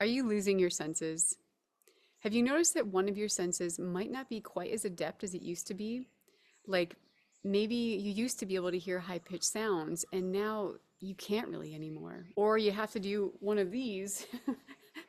Are you losing your senses? Have you noticed that one of your senses might not be quite as adept as it used to be? Like maybe you used to be able to hear high-pitched sounds and now you can't really anymore. Or you have to do one of these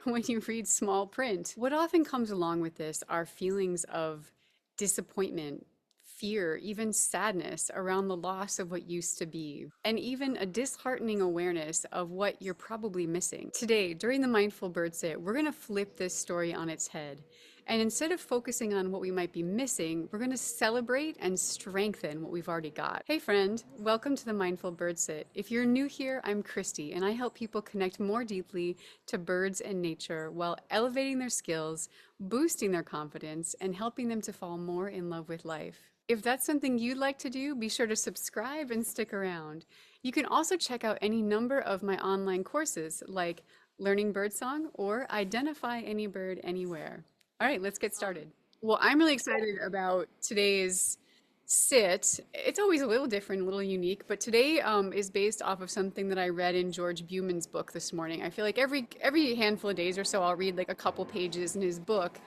when you read small print. What often comes along with this are feelings of disappointment, fear, even sadness around the loss of what used to be, and even a disheartening awareness of what you're probably missing. Today, during the Mindful Bird Sit, we're going to flip this story on its head. And instead of focusing on what we might be missing, we're going to celebrate and strengthen what we've already got. Hey friend, welcome to the Mindful Bird Sit. If you're new here, I'm Kristi, and I help people connect more deeply to birds and nature while elevating their skills, boosting their confidence, and helping them to fall more in love with life. If that's something you'd like to do, be sure to subscribe and stick around. You can also check out any number of my online courses like Learning Birdsong or Identify Any Bird Anywhere. All right, let's get started. Well, I'm really excited about today's sit. It's always a little different, a little unique, but today is based off of something that I read in George Buhmann's book this morning. I feel like every handful of days or so, I'll read like a couple pages in his book,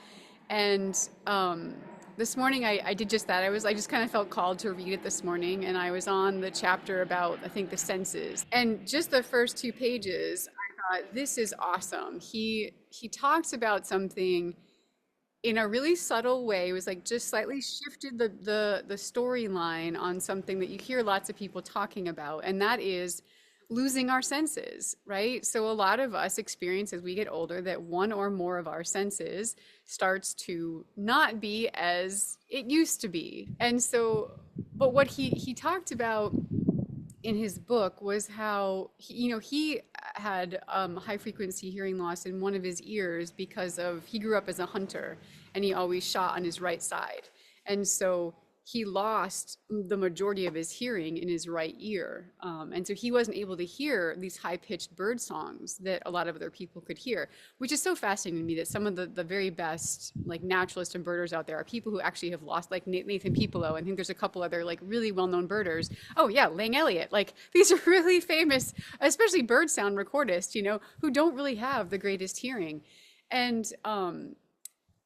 and this morning I did just that. I just kind of felt called to read it this morning, and I was on the chapter about I think the senses, and just the first two pages, I thought this is awesome. He talks about something in a really subtle way. It was like just slightly shifted the storyline on something that you hear lots of people talking about, and that is losing our senses, right? So a lot of us experience as we get older that one or more of our senses starts to not be as it used to be. And so, but what he talked about in his book was how he had high frequency hearing loss in one of his ears because of he grew up as a hunter and he always shot on his right side, and so he lost the majority of his hearing in his right ear, and so he wasn't able to hear these high-pitched bird songs that a lot of other people could hear, which is so fascinating to me that some of the very best like naturalists and birders out there are people who actually have lost, like Nathan Pipolo. I think there's a couple other like really well-known birders. Oh yeah, Lang Elliott. Like these are really famous, especially bird sound recordists, who don't really have the greatest hearing.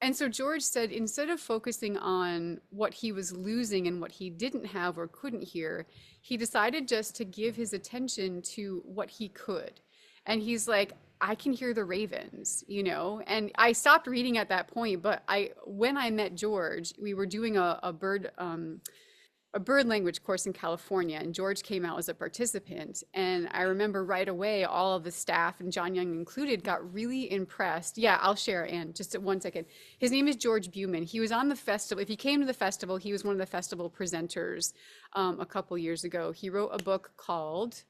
And so George said instead of focusing on what he was losing and what he didn't have or couldn't hear, he decided just to give his attention to what he could. And he's like, I can hear the ravens. And I stopped reading at that point, but when I met George, we were doing a bird language course in California, and George came out as a participant. And I remember right away, all of the staff, and John Young included, got really impressed. Yeah, I'll share, Ann, just at 1 second. His name is George Buhmann. He was on the festival. If you came to the festival, he was one of the festival presenters a couple years ago. He wrote a book called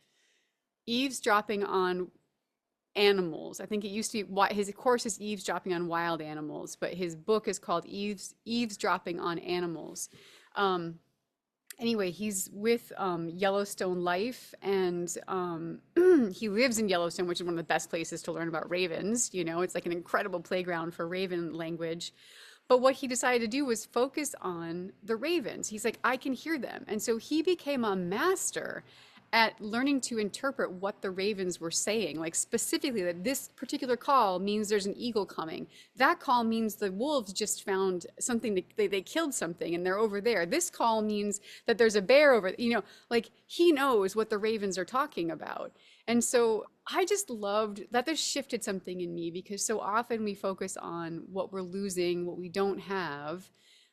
Eavesdropping on Animals. I think it used to be, his course is Eavesdropping on Wild Animals, but his book is called Eavesdropping on Animals. Anyway, he's with Yellowstone Life, and he lives in Yellowstone, which is one of the best places to learn about ravens. It's like an incredible playground for raven language. But what he decided to do was focus on the ravens. He's like, I can hear them. And so he became a master at learning to interpret what the ravens were saying, like specifically that this particular call means there's an eagle coming. That call means the wolves just found something, they killed something and they're over there. This call means that there's a bear over, like he knows what the ravens are talking about. And so I just loved that. This shifted something in me, because so often we focus on what we're losing, what we don't have,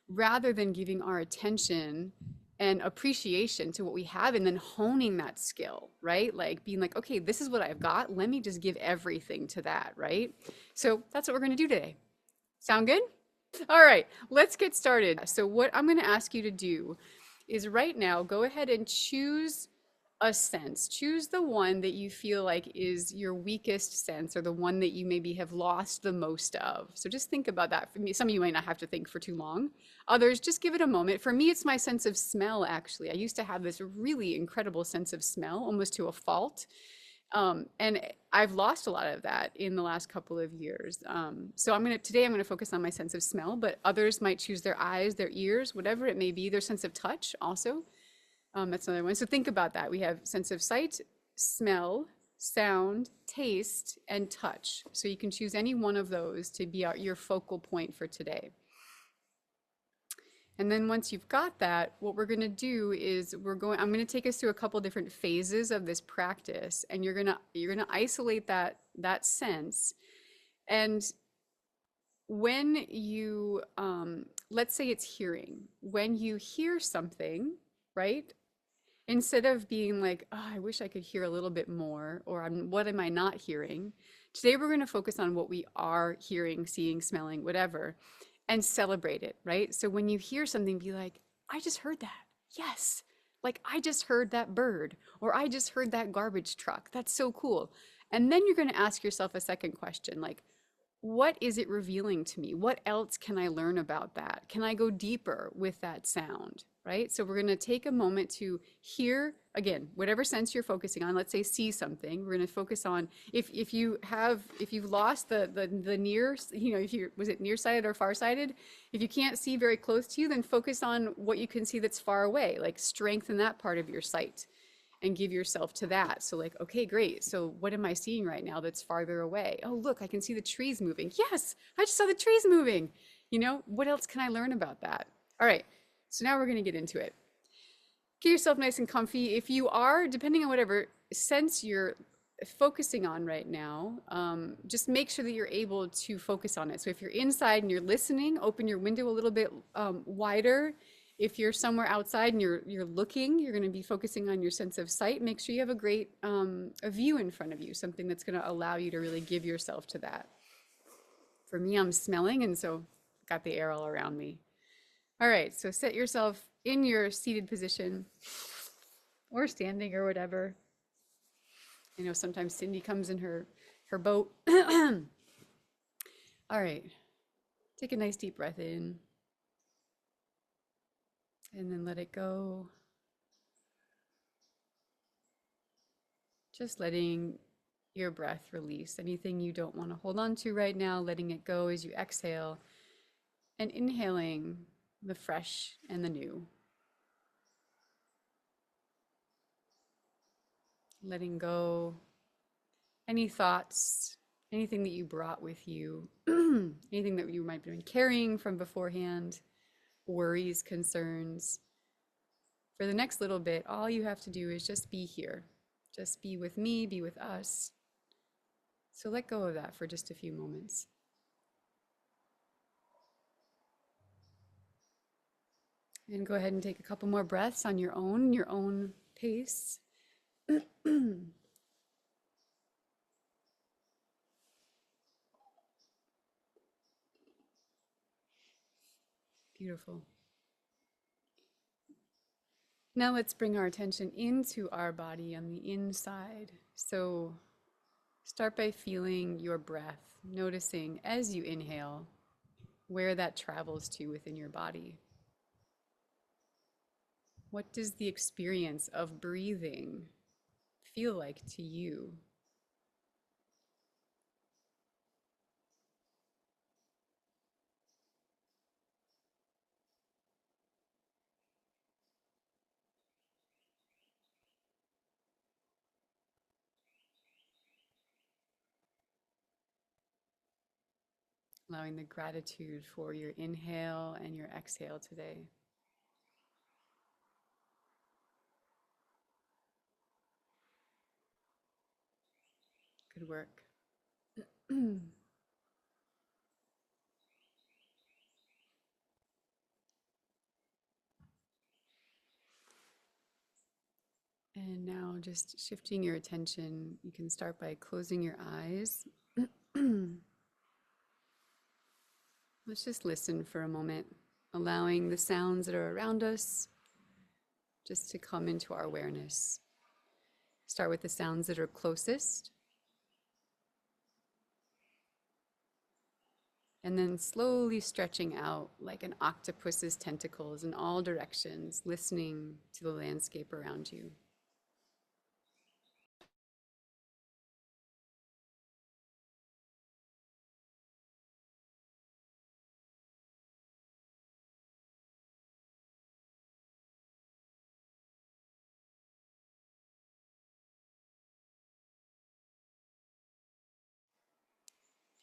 rather than giving our attention and appreciation to what we have and then honing that skill, right? Like being like, okay, this is what I've got. Let me just give everything to that, right? So that's what we're going to do today. Sound good? All right, let's get started. So what I'm going to ask you to do is right now, go ahead and choose a sense. Choose the one that you feel like is your weakest sense, or the one that you maybe have lost the most of. So just think about that. For me, some of you might not have to think for too long. Others, just give it a moment. For me, it's my sense of smell, actually. I used to have this really incredible sense of smell, almost to a fault. And I've lost a lot of that in the last couple of years. So today I'm gonna focus on my sense of smell, but others might choose their eyes, their ears, whatever it may be, their sense of touch also. That's another one. So think about that. We have sense of sight, smell, sound, taste, and touch. So you can choose any one of those to be your focal point for today. And then once you've got that, what we're going to do is I'm going to take us through a couple different phases of this practice, and you're going to isolate that sense. And when you, let's say it's hearing, when you hear something, right? Instead of being like, oh, I wish I could hear a little bit more, or what am I not hearing? Today we're going to focus on what we are hearing, seeing, smelling, whatever, and celebrate it, right? So when you hear something, be like, I just heard that. Yes. Like I just heard that bird, or I just heard that garbage truck. That's so cool. And then you're going to ask yourself a second question, like, what is it revealing to me? What else can I learn about that? Can I go deeper with that sound, right? So we're going to take a moment to hear, again, whatever sense you're focusing on. Let's say see something. We're going to focus on if you've lost the near, was it nearsighted or farsighted? If you can't see very close to you, then focus on what you can see that's far away, like strengthen that part of your sight and give yourself to that. So like, okay, great. So what am I seeing right now that's farther away? Oh, look, I can see the trees moving. Yes, I just saw the trees moving. What else can I learn about that? All right, so now we're going to get into it. Get yourself nice and comfy. If you are, depending on whatever sense you're focusing on right now, just make sure that you're able to focus on it. So if you're inside and you're listening, open your window a little bit wider. If you're somewhere outside and you're looking, you're going to be focusing on your sense of sight. Make sure you have a great a view in front of you, something that's going to allow you to really give yourself to that. For me, I'm smelling, and so got the air all around me. All right, so set yourself in your seated position or standing or whatever. I know sometimes Cindy comes in her boat. All right, take a nice deep breath in. And then let it go. Just letting your breath release anything you don't want to hold on to right now, letting it go as you exhale, and inhaling the fresh and the new. Letting go any thoughts, anything that you brought with you, anything that you might have been carrying from beforehand, worries, concerns. For the next little bit, all you have to do is just be here. Just be with me, be with us. So let go of that for just a few moments. And go ahead and take a couple more breaths on your own pace. Beautiful. Now let's bring our attention into our body on the inside. So start by feeling your breath, noticing as you inhale where that travels to within your body. What does the experience of breathing feel like to you? Allowing the gratitude for your inhale and your exhale today. Good work. And now just shifting your attention, you can start by closing your eyes. Let's just listen for a moment, allowing the sounds that are around us just to come into our awareness. Start with the sounds that are closest, and then slowly stretching out like an octopus's tentacles in all directions, listening to the landscape around you.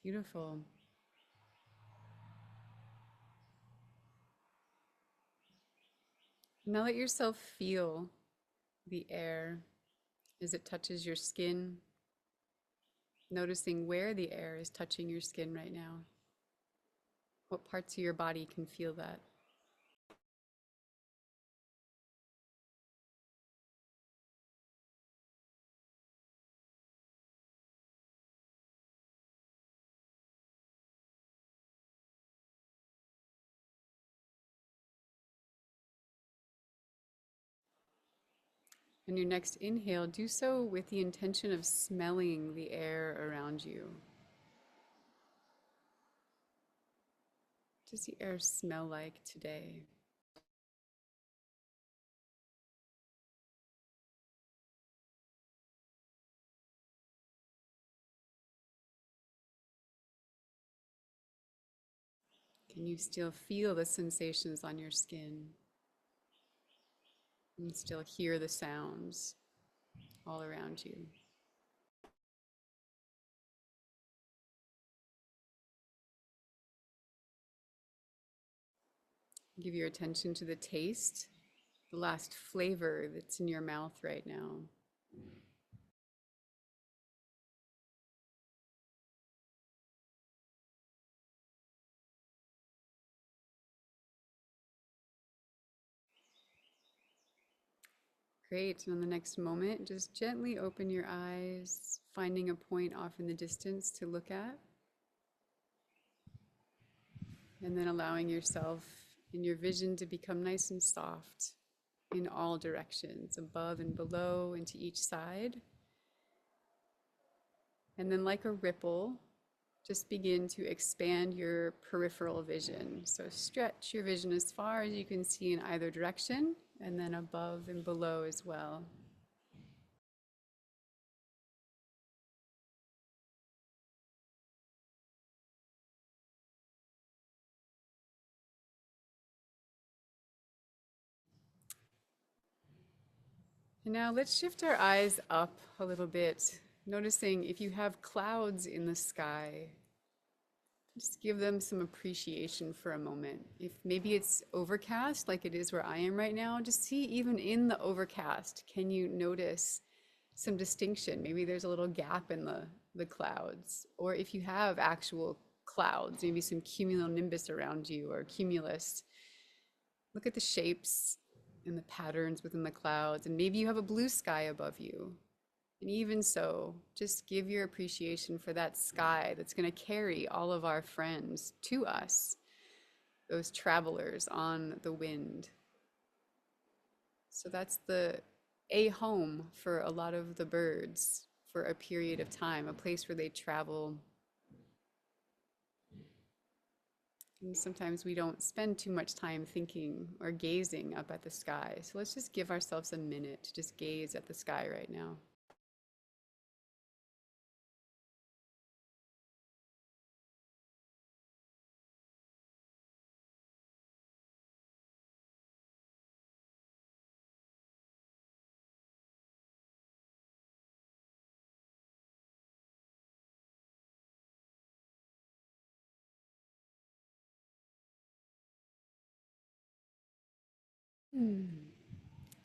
Beautiful. Now let yourself feel the air as it touches your skin, noticing where the air is touching your skin right now. What parts of your body can feel that? On your next inhale, do so with the intention of smelling the air around you. What does the air smell like today? Can you still feel the sensations on your skin and still hear the sounds all around you? Give your attention to the taste, the last flavor that's in your mouth right now. Great. And on the next moment, just gently open your eyes, finding a point off in the distance to look at, and then allowing yourself in your vision to become nice and soft in all directions, above and below, and to each side. And then, like a ripple, just begin to expand your peripheral vision. So stretch your vision as far as you can see in either direction, and then above and below as well. And now let's shift our eyes up a little bit, noticing if you have clouds in the sky, just give them some appreciation for a moment. If maybe it's overcast like it is where I am right now, just see even in the overcast, can you notice some distinction? Maybe there's a little gap in the clouds. Or if you have actual clouds, maybe some cumulonimbus around you or cumulus, look at the shapes and the patterns within the clouds. And maybe you have a blue sky above you. And even so, just give your appreciation for that sky that's going to carry all of our friends to us, those travelers on the wind. So that's a home for a lot of the birds for a period of time, a place where they travel. And sometimes we don't spend too much time thinking or gazing up at the sky. So let's just give ourselves a minute to just gaze at the sky right now.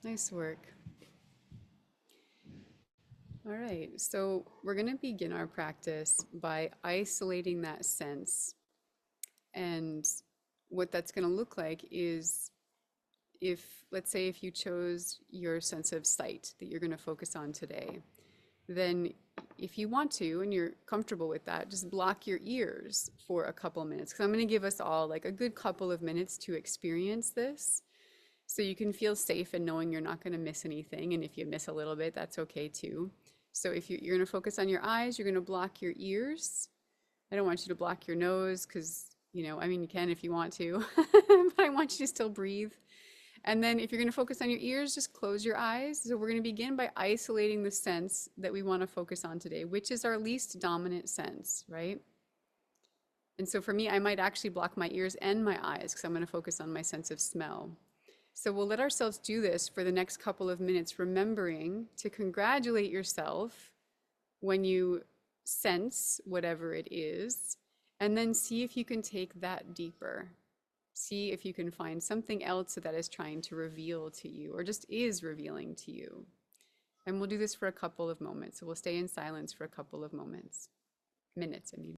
Nice work. All right, so we're going to begin our practice by isolating that sense. And what that's going to look like is if, let's say, if you chose your sense of sight that you're going to focus on today, then if you want to and you're comfortable with that, just block your ears for a couple of minutes, because I'm going to give us all like a good couple of minutes to experience this. So you can feel safe in knowing you're not going to miss anything. And if you miss a little bit, that's okay too. So if you're going to focus on your eyes, you're going to block your ears. I don't want you to block your nose because, I mean, you can if you want to, but I want you to still breathe. And then if you're going to focus on your ears, just close your eyes. So we're going to begin by isolating the sense that we want to focus on today, which is our least dominant sense, right? And so for me, I might actually block my ears and my eyes because I'm going to focus on my sense of smell. So we'll let ourselves do this for the next couple of minutes, remembering to congratulate yourself when you sense whatever it is, and then see if you can take that deeper. See if you can find something else that is trying to reveal to you or just is revealing to you. And we'll do this for a couple of moments. So we'll stay in silence for a couple of moments, minutes, I mean.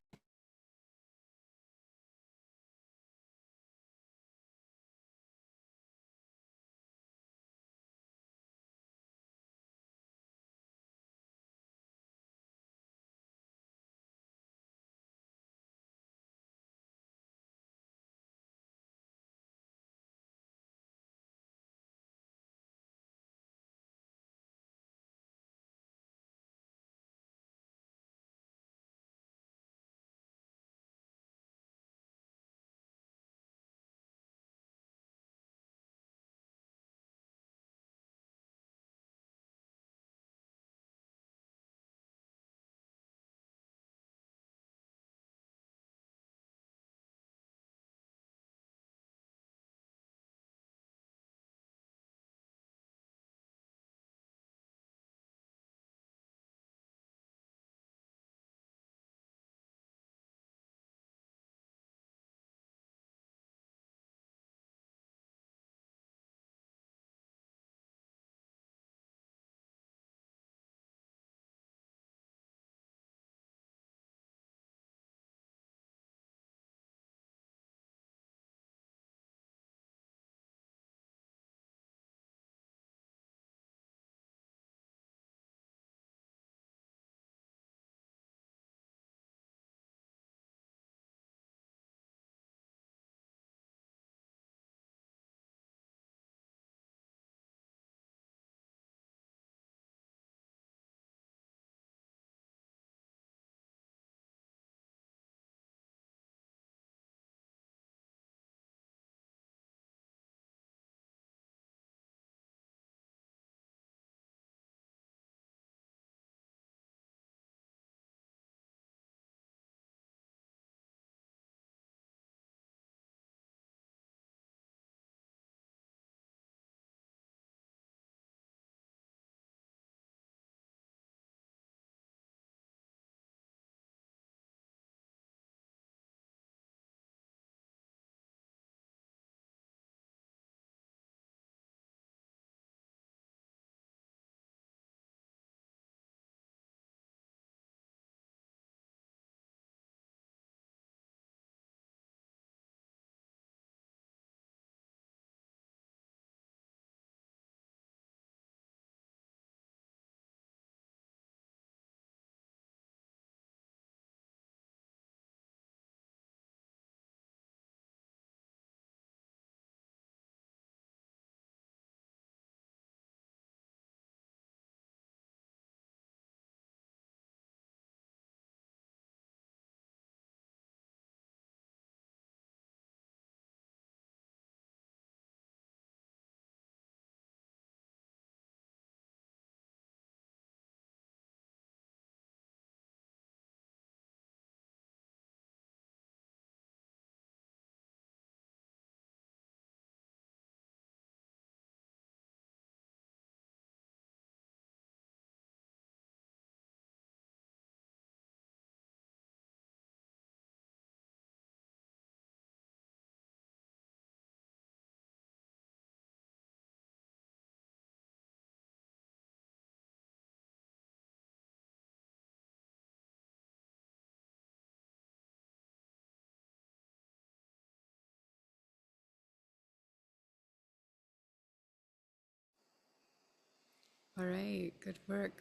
All right, good work.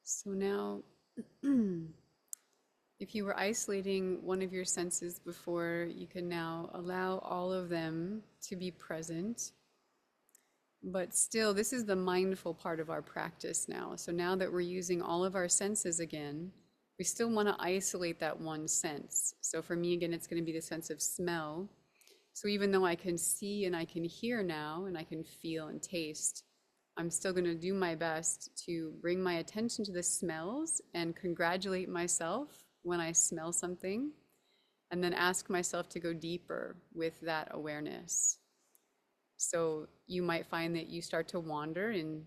So now, if you were isolating one of your senses before, you can now allow all of them to be present. But still, this is the mindful part of our practice now. So now that we're using all of our senses again, we still want to isolate that one sense. So for me, again, it's going to be the sense of smell. So even though I can see and I can hear now and I can feel and taste, I'm still going to do my best to bring my attention to the smells and congratulate myself when I smell something, and then ask myself to go deeper with that awareness. So you might find that you start to wander in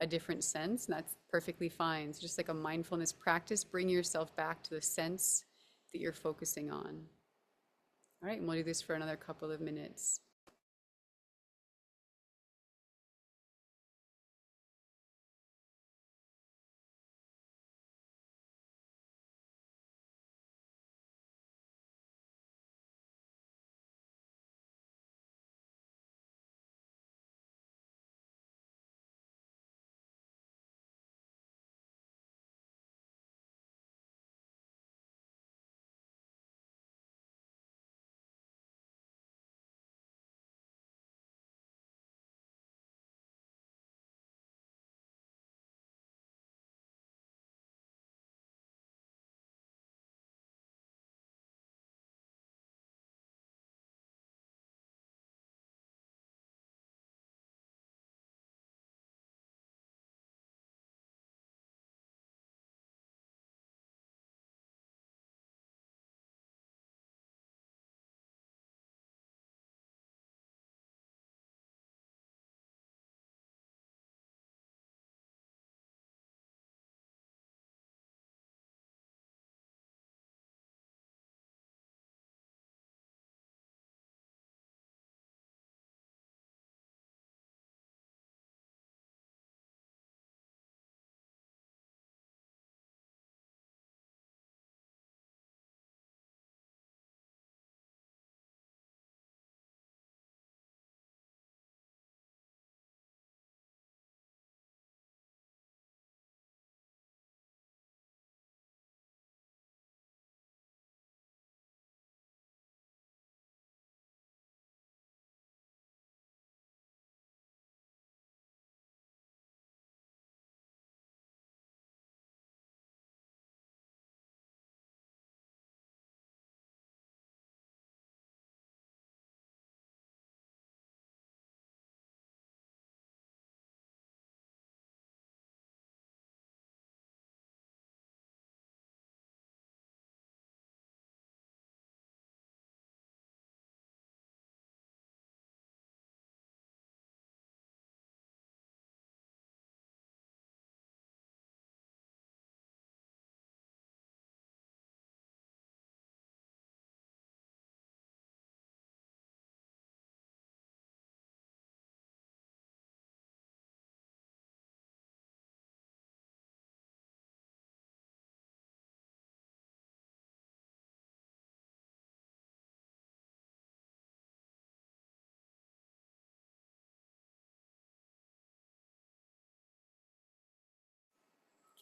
a different sense, and that's perfectly fine. So just like a mindfulness practice, bring yourself back to the sense that you're focusing on. All right, and we'll do this for another couple of minutes.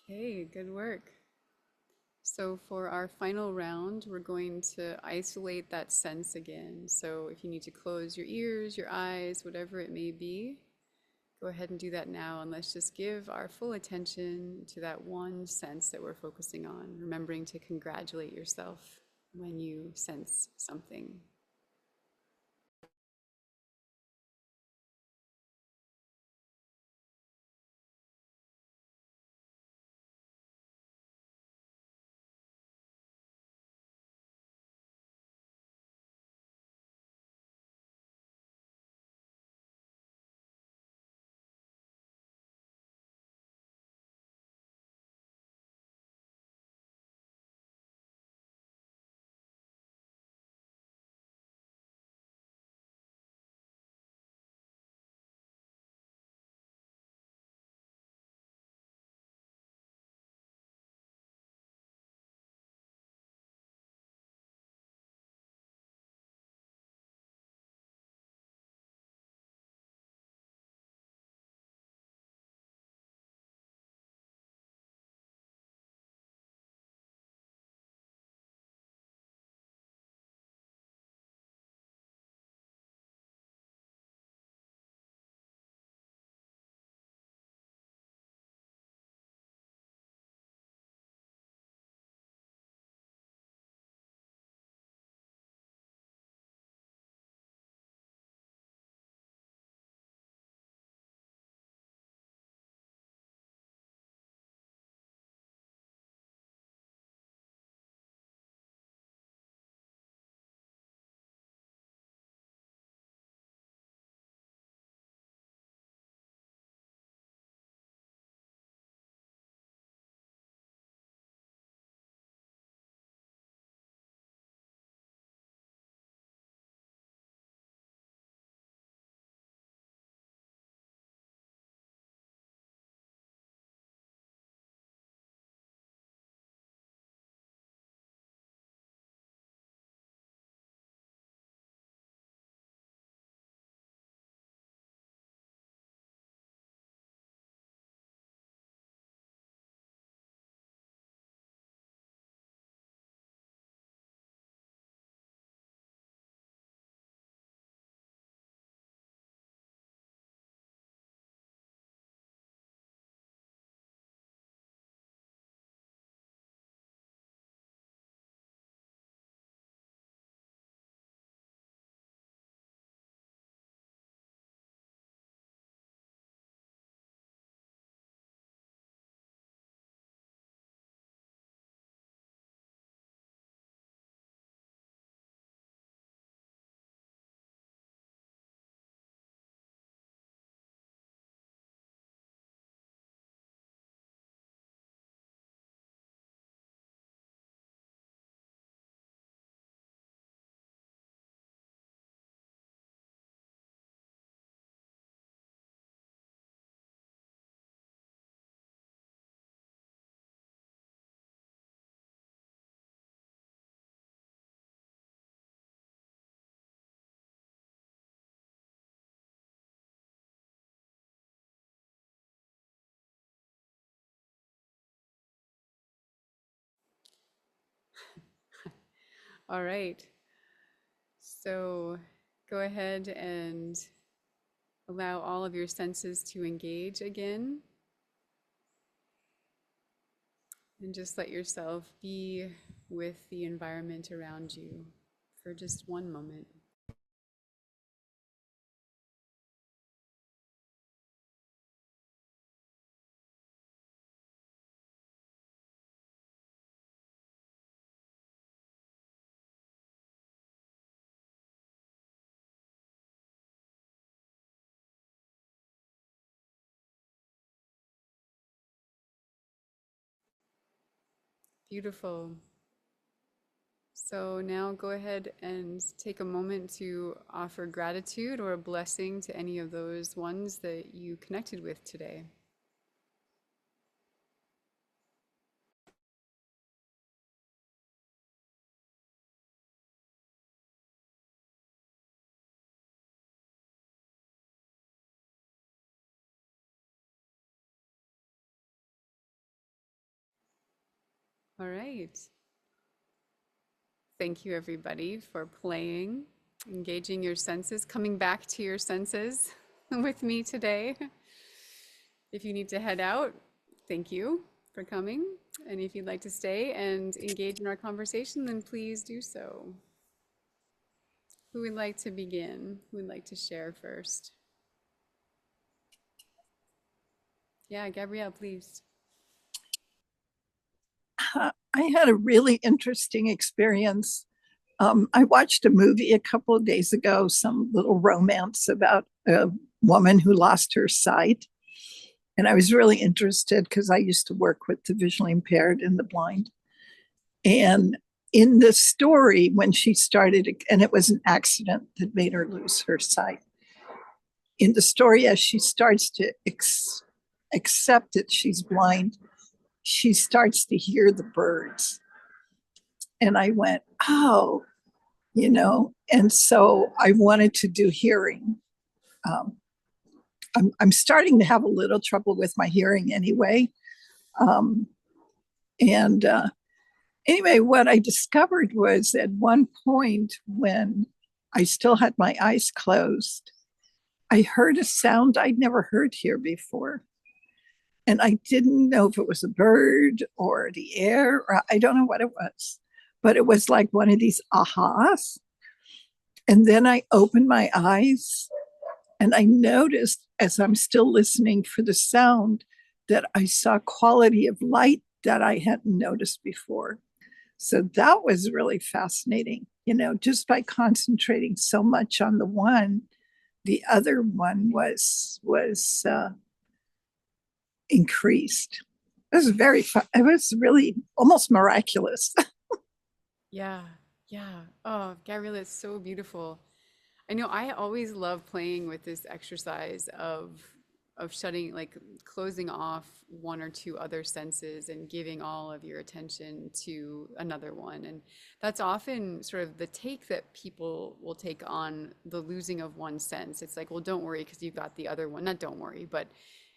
Okay, good work. So for our final round, we're going to isolate that sense again. So if you need to close your ears, your eyes, whatever it may be, go ahead and do that now. And let's just give our full attention to that one sense that we're focusing on, remembering to congratulate yourself when you sense something. All right. So go ahead and allow all of your senses to engage again. And just let yourself be with the environment around you for just one moment. Beautiful. So now go ahead and take a moment to offer gratitude or a blessing to any of those ones that you connected with today. All right. Thank you, everybody, for playing, engaging your senses, coming back to your senses with me today. If you need to head out, thank you for coming. And if you'd like to stay and engage in our conversation, then please do so. Who would like to begin? Who would like to share first? Yeah, Gabrielle, please. I had a really interesting experience. I watched a movie a couple of days ago, some little romance about a woman who lost her sight. And I was really interested because I used to work with the visually impaired and the blind. And in the story, when she started, and it was an accident that made her lose her sight. In the story, as she starts to accept that she's blind, she starts to hear the birds. And I went, oh, and so I wanted to do hearing. Um, I'm starting to have a little trouble with my hearing anyway. Um, and Anyway, what I discovered was at one point when I still had my eyes closed, I heard a sound I'd never heard here before. And I didn't know if it was a bird or the air, or I don't know what it was, but it was like one of these ahas. And then I opened my eyes and I noticed as I'm still listening for the sound that I saw quality of light that I hadn't noticed before. So that was really fascinating. Just by concentrating so much on the one, the other one was increased. It was very fun. It was really almost miraculous. Yeah, yeah. Oh, Gabrielle, it's so beautiful. I know I always love playing with this exercise of shutting, like closing off one or two other senses and giving all of your attention to another one. And that's often sort of the take that people will take on the losing of one sense. It's like, well, don't worry because you've got the other one. Not don't worry, but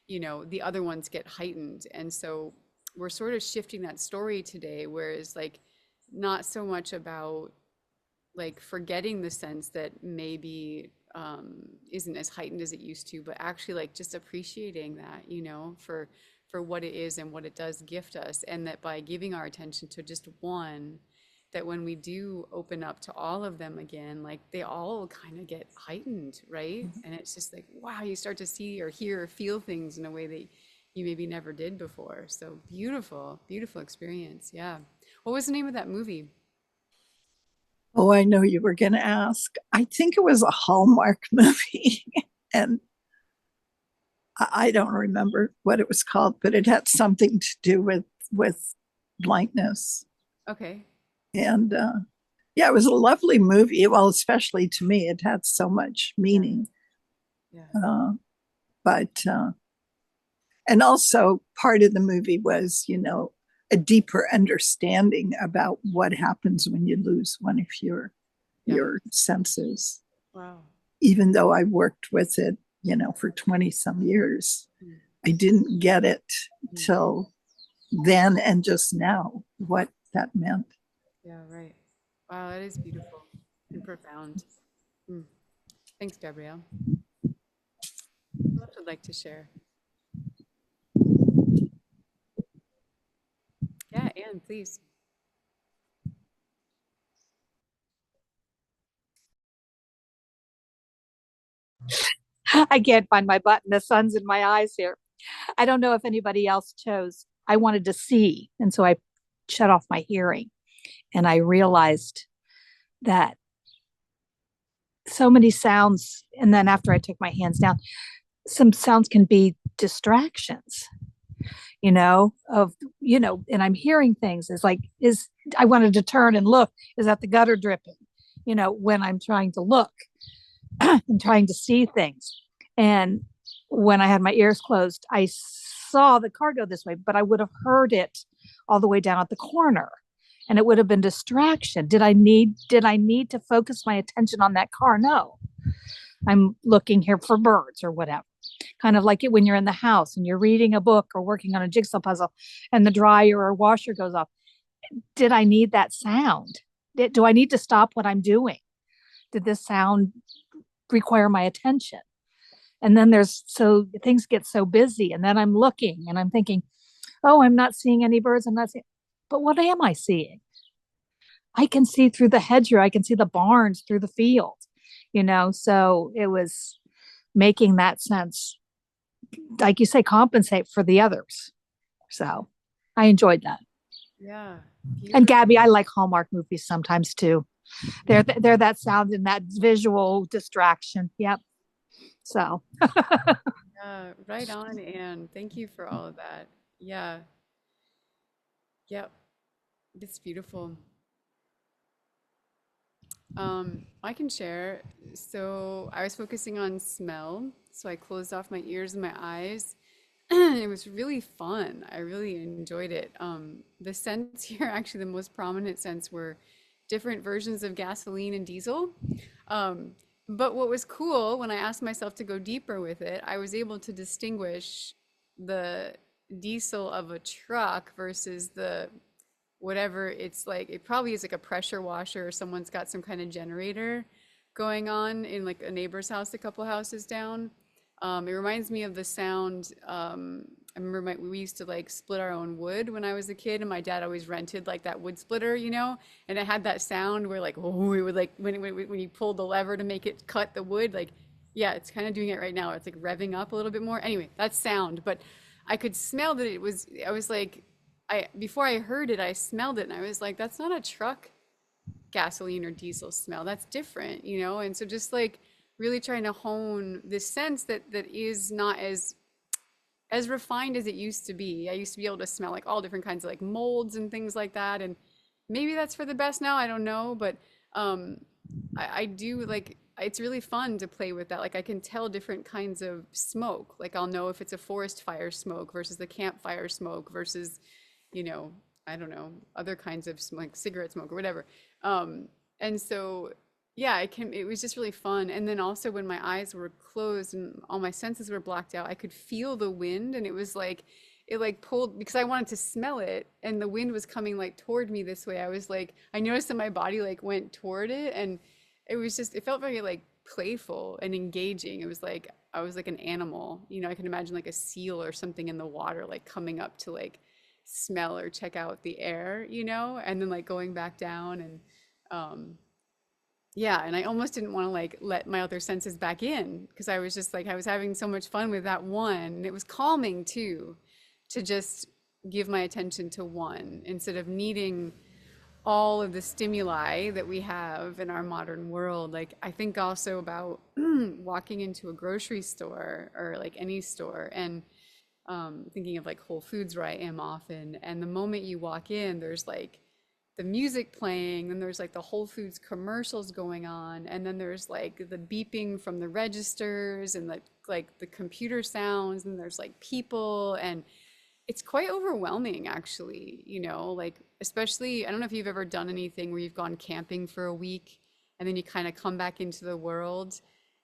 the other ones get heightened. And so we're sort of shifting that story today, whereas like not so much about like forgetting the sense that maybe isn't as heightened as it used to, but actually like just appreciating that, for what it is and what it does gift us, and that by giving our attention to just one, that when we do open up to all of them again, like they all kind of get heightened, right? And it's just like, wow, you start to see or hear or feel things in a way that you maybe never did before. So beautiful, beautiful experience. Yeah. What was the name of that movie? Oh, I know you were going to ask. I think it was a Hallmark movie. And I don't remember what it was called, but it had something to do with blindness. Okay. And yeah, it was a lovely movie. Well, especially to me, it had so much Yeah. meaning. Yeah. Uh, but and also part of the movie was, a deeper understanding about what happens when you lose one of Yeah. your senses. Wow. Even though I worked with it, for 20 some years, Mm, I didn't get it mm. till then and just now what that meant. Yeah, right. Wow, that is beautiful and profound. Mm. Thanks, Gabrielle. Who else would like to share? Yeah, Anne, please. I can't find my button. The sun's in my eyes here. I don't know if anybody else chose. I wanted to see. And so I shut off my hearing. And I realized that so many sounds, and then after I took my hands down, some sounds can be distractions, and I'm hearing things. It's like, I wanted to turn and look, is that the gutter dripping? When I'm trying to look and trying to see things. And when I had my ears closed, I saw the car go this way, but I would have heard it all the way down at the corner. And it would have been distraction. Did I need to focus my attention on that car? No. I'm looking here for birds or whatever. Kind of like it when you're in the house and you're reading a book or working on a jigsaw puzzle and the dryer or washer goes off. Did I need that sound? Do I need to stop what I'm doing? Did this sound require my attention? And then so things get so busy. And then I'm looking and I'm thinking, oh, I'm not seeing any birds. I'm not seeing, but what am I seeing? I can see through the hedgerow. I can see the barns through the field, so it was making that sense, like you say, compensate for the others. So I enjoyed that. Yeah, And beautiful. Gabby, I like Hallmark movies sometimes too. They're that sound and that visual distraction. Yep. So Yeah, right on, Anne. Thank you for all of that. Yeah, yep, it's beautiful. I can share. So I was focusing on smell, so I closed off my ears and my eyes. It was really fun. I really enjoyed it. The scents here, actually, the most prominent scents were different versions of gasoline and diesel. Um, but what was cool when I asked myself to go deeper with it, I was able to distinguish the diesel of a truck versus the whatever it's like. It probably is like a pressure washer or someone's got some kind of generator going on in like a neighbor's house a couple houses down. It reminds me of the sound. I remember we used to like split our own wood when I was a kid, and my dad always rented like that wood splitter, and it had that sound where like, oh, it would like when you pulled the lever to make it cut the wood, like, yeah, it's kind of doing it right now. It's like revving up a little bit more. Anyway, that's sound, but I could smell that it was. I was like, before I heard it, I smelled it, and I was like, that's not a truck gasoline or diesel smell. That's different, And so just like really trying to hone this sense that is not as refined as it used to be. I used to be able to smell like all different kinds of like molds and things like that. And maybe that's for the best now. I don't know. But um, I do like it's really fun to play with that. Like I can tell different kinds of smoke. Like I'll know if it's a forest fire smoke versus the campfire smoke versus, you know, I don't know, other kinds of smoke, like cigarette smoke or whatever. And so yeah, it was just really fun. And then also when my eyes were closed and all my senses were blocked out, I could feel the wind, and it was like it like pulled because I wanted to smell it, and the wind was coming like toward me this way. I was like I noticed that my body like went toward it, and it felt very like playful and engaging. It was like I was like an animal. I can imagine like a seal or something in the water like coming up to like smell or check out the air, and then like going back down. And um yeah, and I almost didn't want to like let my other senses back in because I was just like I was having so much fun with that one. And it was calming too to just give my attention to one instead of needing all of the stimuli that we have in our modern world. Like I think also about walking into a grocery store or like any store and thinking of like Whole Foods where I am often. And the moment you walk in, there's like the music playing, then there's like the Whole Foods commercials going on, and then there's like the beeping from the registers and like the computer sounds, and there's like people, and it's quite overwhelming actually, like especially I don't know if you've ever done anything where you've gone camping for a week and then you kind of come back into the world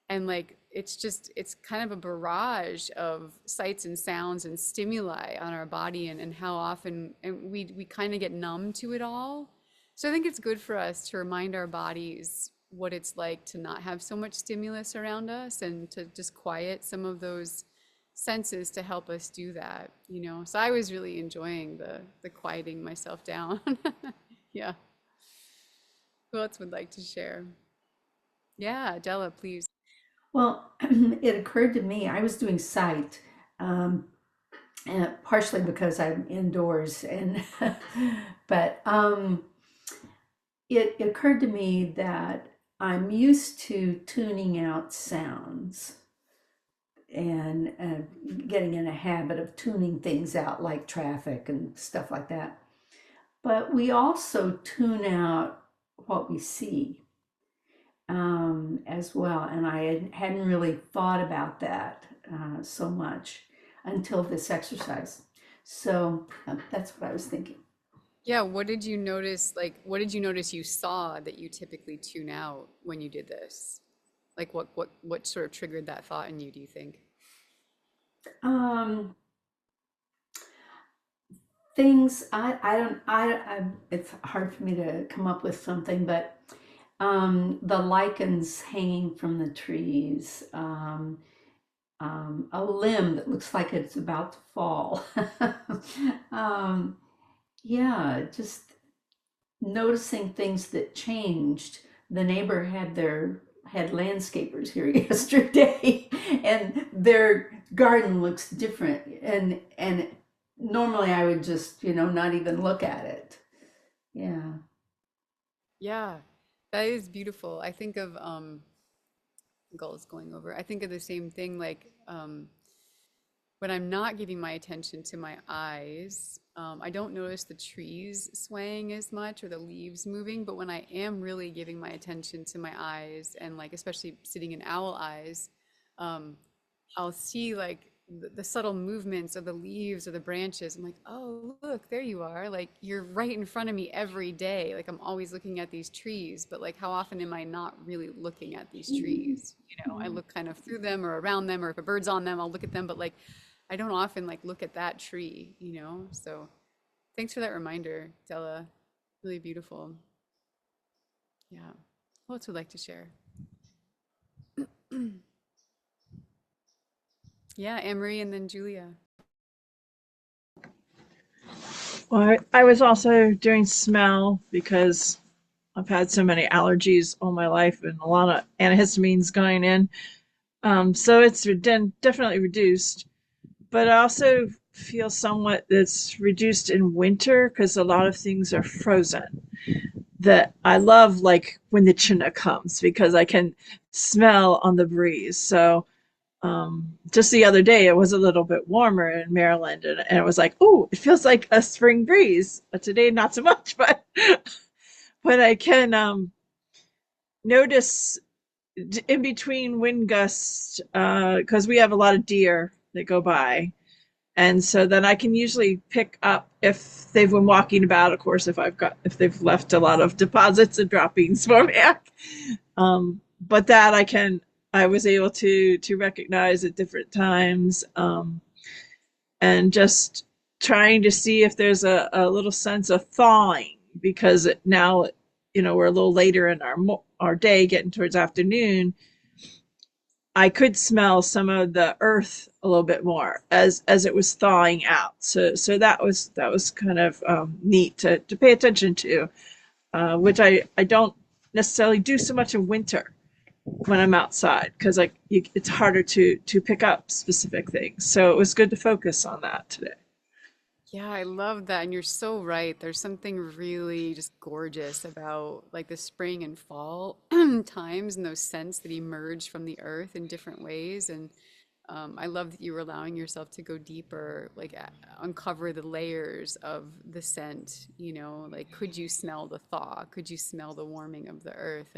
and like it's kind of a barrage of sights and sounds and stimuli on our body, and how often and we kind of get numb to it all. So I think it's good for us to remind our bodies what it's like to not have so much stimulus around us and to just quiet some of those senses to help us do that, you know. So I was really enjoying the quieting myself down. Yeah. Who else would like to share? Yeah, Della, please. Well, it occurred to me, I was doing sight, um, and partially because I'm indoors, and but it occurred to me that I'm used to tuning out sounds and getting in a habit of tuning things out, like traffic and stuff like that. But we also tune out what we see as well. And hadn't really thought about that so much until this exercise. So that's what I was thinking. Yeah, what did you notice? Like, what did you notice you saw that you typically tune out when you did this? Like, what sort of triggered that thought in you, do you think? Um, Things it's hard for me to come up with something, but the lichens hanging from the trees, a limb that looks like it's about to fall. um, yeah, just noticing things that changed. The neighbor had landscapers here yesterday, and their garden looks different. And normally I would just not even look at it. Yeah. Yeah, that is beautiful. I think of goals going over. I think of the same thing, like when I'm not giving my attention to my eyes, I don't notice the trees swaying as much or the leaves moving. But when I am really giving my attention to my eyes and like especially sitting in owl eyes, um, I'll see like the subtle movements of the leaves or the branches. I'm like, oh, look, there you are. Like you're right in front of me every day. Like I'm always looking at these trees, but like how often am I not really looking at these trees? You know, I look kind of through them or around them, or if a bird's on them, I'll look at them, but like I don't often like look at that tree, you know? So thanks for that reminder, Della. Really beautiful. Yeah. Who else would like to share? Yeah, Anne-Marie and then Julia. Well, I was also doing smell because I've had so many allergies all my life and a lot of antihistamines going in. So it's definitely reduced. But I also feel somewhat that's reduced in winter because a lot of things are frozen. That I love, like when the Chinook comes, because I can smell on the breeze. So just the other day, it was a little bit warmer in Maryland, and it was like, oh, it feels like a spring breeze. But today, not so much. But I can notice in between wind gusts because we have a lot of deer that go by, and so then I can usually pick up if they've been walking about. Of course, if they've left a lot of deposits and droppings for me. But that I was able to recognize at different times, and just trying to see if there's a little sense of thawing because now we're a little later in our day, getting towards afternoon. I could smell some of the earth a little bit more as it was thawing out. So that was kind of neat to pay attention to, which I don't necessarily do so much in winter when I'm outside because it's harder to pick up specific things. So it was good to focus on that today. Yeah, I love that. And you're so right. There's something really just gorgeous about like the spring and fall times and those scents that emerge from the earth in different ways. And I love that you were allowing yourself to go deeper, like uncover the layers of the scent, you know, like could you smell the thaw? Could you smell the warming of the earth?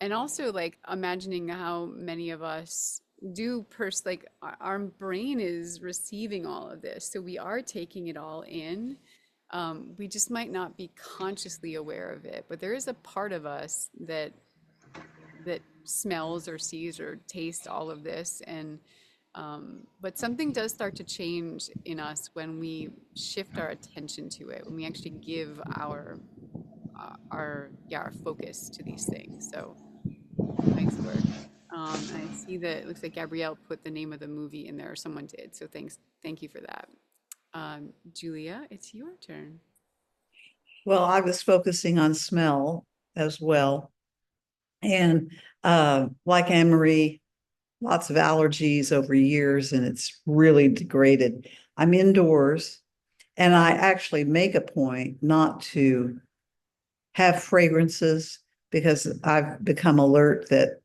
And also like imagining how many of us do like our brain is receiving all of this, so we are taking it all in. We just might not be consciously aware of it, but there is a part of us that smells or sees or tastes all of this. And but something does start to change in us when we shift our attention to it, when we actually give our focus to these things. So nice work. And I see that it looks like Gabrielle put the name of the movie in there, or someone did. So thank you for that. Julia, it's your turn. Well, I was focusing on smell as well. And like Anne Marie, lots of allergies over years, and it's really degraded. I'm indoors, and I actually make a point not to have fragrances because I've become alert that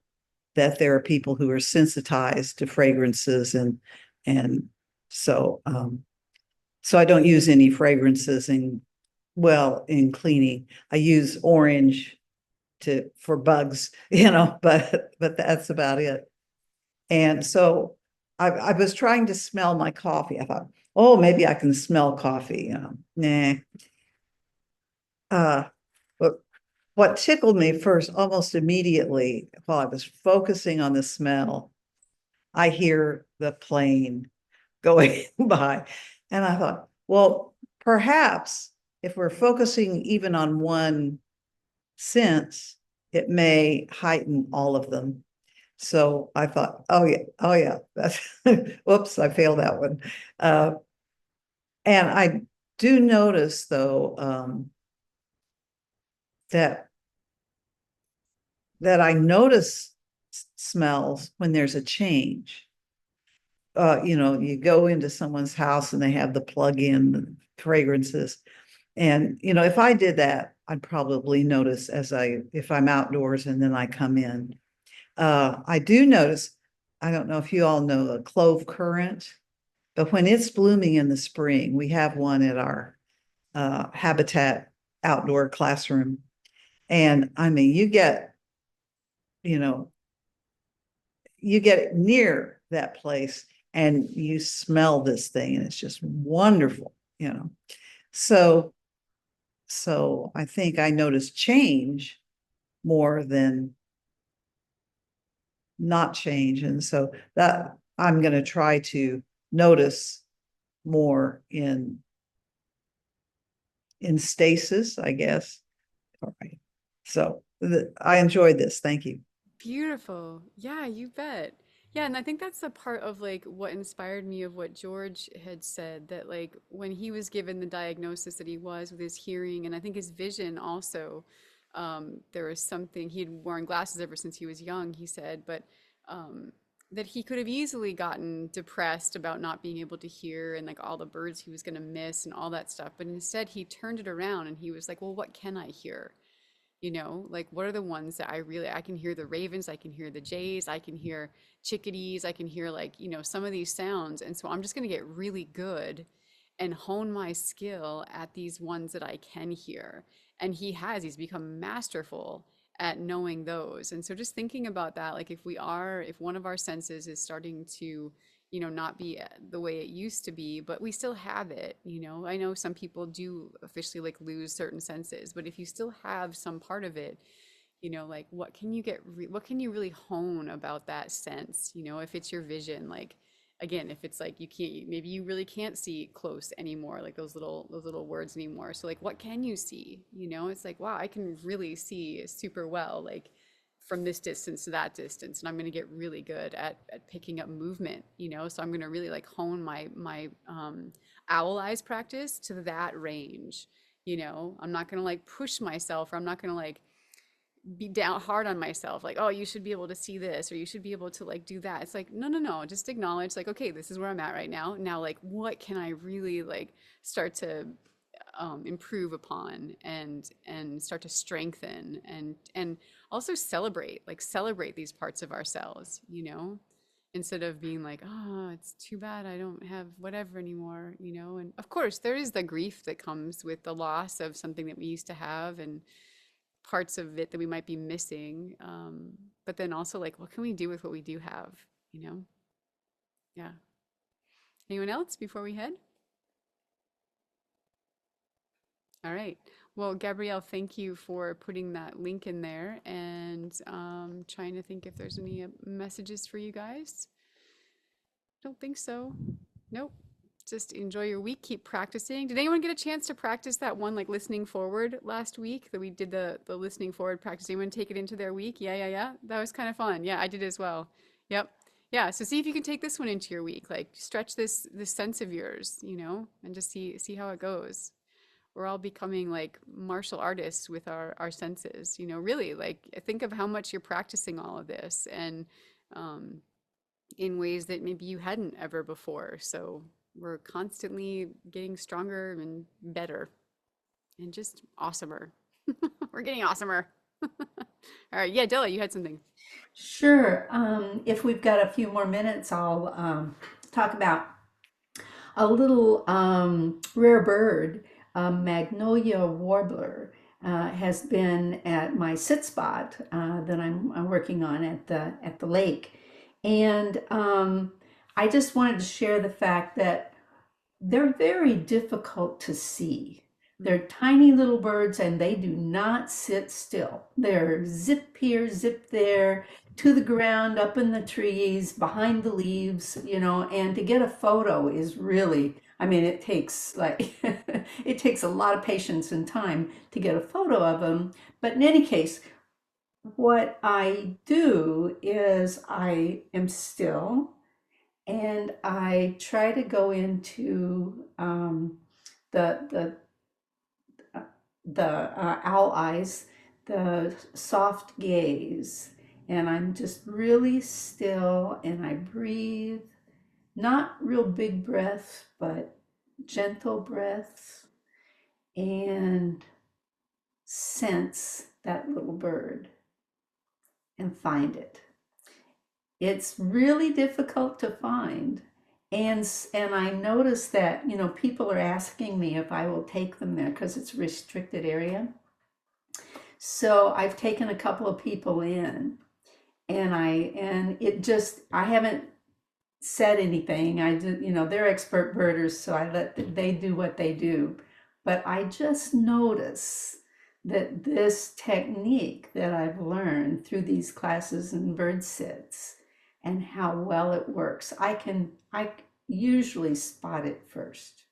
there are people who are sensitized to fragrances, and so so I don't use any fragrances in cleaning. I use orange for bugs, but that's about it. And so I was trying to smell my coffee. I thought, oh, maybe I can smell coffee. Nah. But what tickled me first, almost immediately, while I was focusing on the smell, I hear the plane going by. And I thought, well, perhaps if we're focusing even on one sense, it may heighten all of them. So I thought, oh yeah, that's whoops, I failed that one. And I do notice though that I notice smells when there's a change. You go into someone's house and they have the plug-in fragrances. And, if I did that, I'd probably notice if I'm outdoors and then I come in. I do notice, I don't know if you all know a clove currant, but when it's blooming in the spring, we have one at our Habitat outdoor classroom. And I mean, you know, you get near that place and you smell this thing and it's just wonderful. So I think I notice change more than not change. And so that I'm going to try to notice more in stasis, I guess. All right. So I enjoyed this. Thank you. Beautiful. Yeah, you bet. Yeah, and I think that's the part of like what inspired me of what George had said, that like when he was given the diagnosis that he was with his hearing and I think his vision also, there was something, he had worn glasses ever since he was young, he said, but um, that he could have easily gotten depressed about not being able to hear and like all the birds he was going to miss and all that stuff. But instead, he turned it around and he was like, well, what can I hear? Like what are the ones that I can hear the ravens, I can hear the jays, I can hear chickadees, I can hear like, some of these sounds. And so I'm just going to get really good and hone my skill at these ones that I can hear. And he's become masterful at knowing those. And so just thinking about that, like if one of our senses is starting to not be the way it used to be, but we still have it. I know some people do officially like lose certain senses, but if you still have some part of it, like what can you really hone about that sense? If it's your vision, like again, if it's like maybe you really can't see close anymore, like those little words anymore. So like what can you see? It's like, wow, I can really see super well, like from this distance to that distance, and I'm going to get really good at picking up movement. So I'm going to really like hone my owl eyes practice to that range. I'm not going to like push myself, or I'm not going to like be down hard on myself, like, oh, you should be able to see this, or you should be able to like do that. It's like, no, just acknowledge like, okay, this is where I'm at right now, like what can I really like start to improve upon and start to strengthen, and also celebrate these parts of ourselves, instead of being like, oh, it's too bad I don't have whatever anymore. And of course there is the grief that comes with the loss of something that we used to have and parts of it that we might be missing, but then also like what can we do with what we do have, yeah. Anyone else before we head? All right. Well, Gabrielle, thank you for putting that link in there, and trying to think if there's any messages for you guys. Don't think so. Nope. just enjoy your week. Keep practicing. Did anyone get a chance to practice that one like listening forward last week that we did the listening forward practice? Anyone take it into their week? Yeah, yeah, yeah. That was kind of fun. Yeah, I did as well. Yep. Yeah. So see if you can take this one into your week. Like stretch this sense of yours, and just see how it goes. We're all becoming like martial artists with our senses, really like think of how much you're practicing all of this and um, in ways that maybe you hadn't ever before. So we're constantly getting stronger and better and just awesomer. We're getting awesomer. All right. Yeah, Della, you had something. Sure. If we've got a few more minutes, I'll talk about a little rare bird, magnolia warbler, has been at my sit spot that I'm working on at the lake, and I just wanted to share the fact that they're very difficult to see. Mm, They're tiny little birds and they do not sit still. They're zip here, zip there, to the ground, up in the trees, behind the leaves, and to get a photo is really, I mean, it takes like, it takes a lot of patience and time to get a photo of them. But in any case, what I do is I am still and I try to go into the uh, the owl eyes, the soft gaze, and I'm just really still, and I breathe, not real big breaths, but gentle breaths, and sense that little bird and find it. It's really difficult to find. And I notice that, people are asking me if I will take them there because it's a restricted area. So I've taken a couple of people in and it just I haven't said anything. I did, they're expert birders, so I they do what they do. But I just notice that this technique that I've learned through these classes and bird sits and how well it works, I usually spot it first.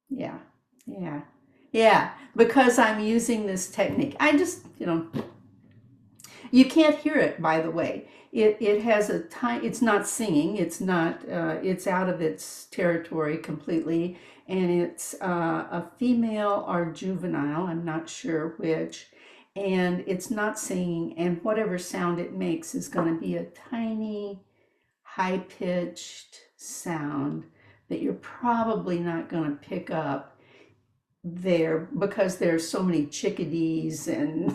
Yeah, yeah, yeah, because I'm using this technique. I just, you can't hear it, by the way. It has a tiny, it's not singing, it's not, it's out of its territory completely, and it's a female or juvenile, I'm not sure which, and it's not singing, and whatever sound it makes is going to be a tiny, high-pitched sound that you're probably not going to pick up there because there's so many chickadees and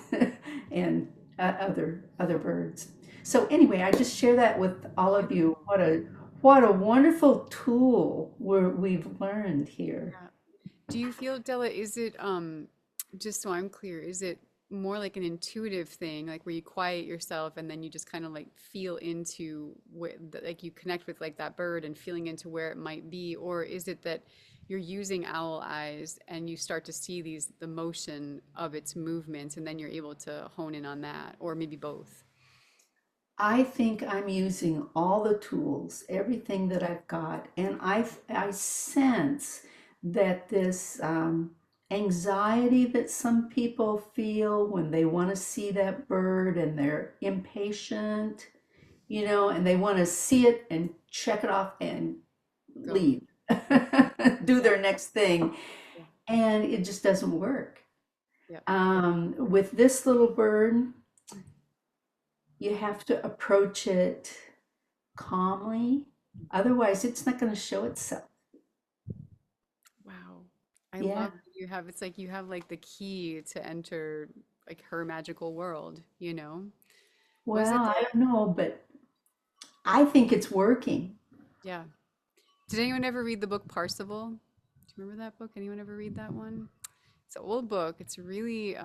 other birds. So anyway, I just share that with all of you. What a wonderful tool we've learned here. yeah. Do you feel, Della, is it, just so I'm clear, is it more like an intuitive thing, like where you quiet yourself and then you just kind of like feel into what, like you connect with like that bird and feeling into where it might be? Or is it that you're using owl eyes and you start to see the motion of its movements and then you're able to hone in on that? Or maybe both? I think I'm using all the tools, everything that I've got, and I sense that this anxiety that some people feel when they want to see that bird and they're impatient, and they want to see it and check it off and Go. leave, do Yeah. their next thing, Yeah. and it just doesn't work. Yeah. With this little bird, you have to approach it calmly. Otherwise, it's not going to show itself. Wow. I Yeah. love that you have, it's like you have like the key to enter like her magical world, you know? Was Well, it I the, don't know, but I think it's working. yeah. Did anyone ever read the book Parsifal? Do you remember that book? Anyone ever read that one? It's an old book. It's really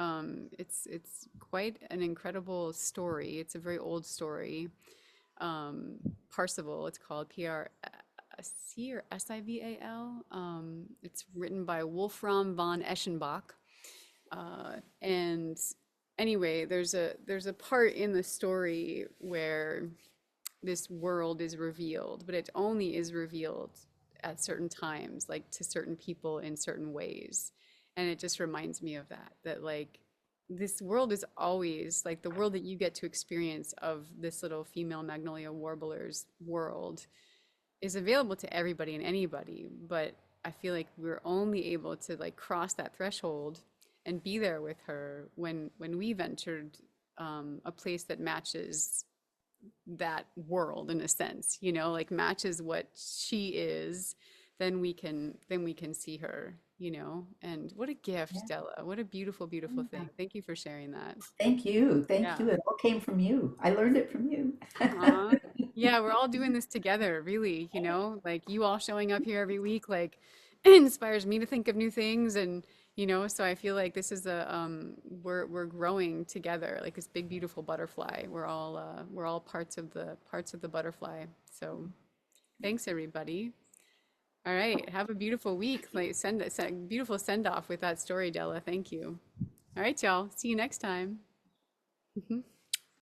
it's quite an incredible story. It's a very old story. Parsifal, it's called P-R-C or S-I-V-A-L. It's written by Wolfram von Eschenbach. And anyway, there's a part in the story where this world is revealed, but it only is revealed at certain times, like to certain people in certain ways. And it just reminds me of that, that like this world is always like the world that you get to experience of this little female magnolia warbler's world is available to everybody and anybody. But I feel like we're only able to like cross that threshold and be there with her when we've entered a place that matches that world in a sense, you know, like matches what she is, then we can see her, you know. And what a gift, Yeah. Stella. What a beautiful, beautiful Yeah. thing. Thank you for sharing that. Thank you. Thank Yeah. you. It all came from you. I learned it from you. Aw. Yeah, we're all doing this together, really, you know, like you all showing up here every week, like inspires me to think of new things. And, you know, so I feel like this is a, we're growing together, like this big, beautiful butterfly. We're all parts of the butterfly. So thanks, everybody. All right. Have a beautiful week. Like send beautiful send off with that story, Della. Thank you. All right, y'all. See you next time.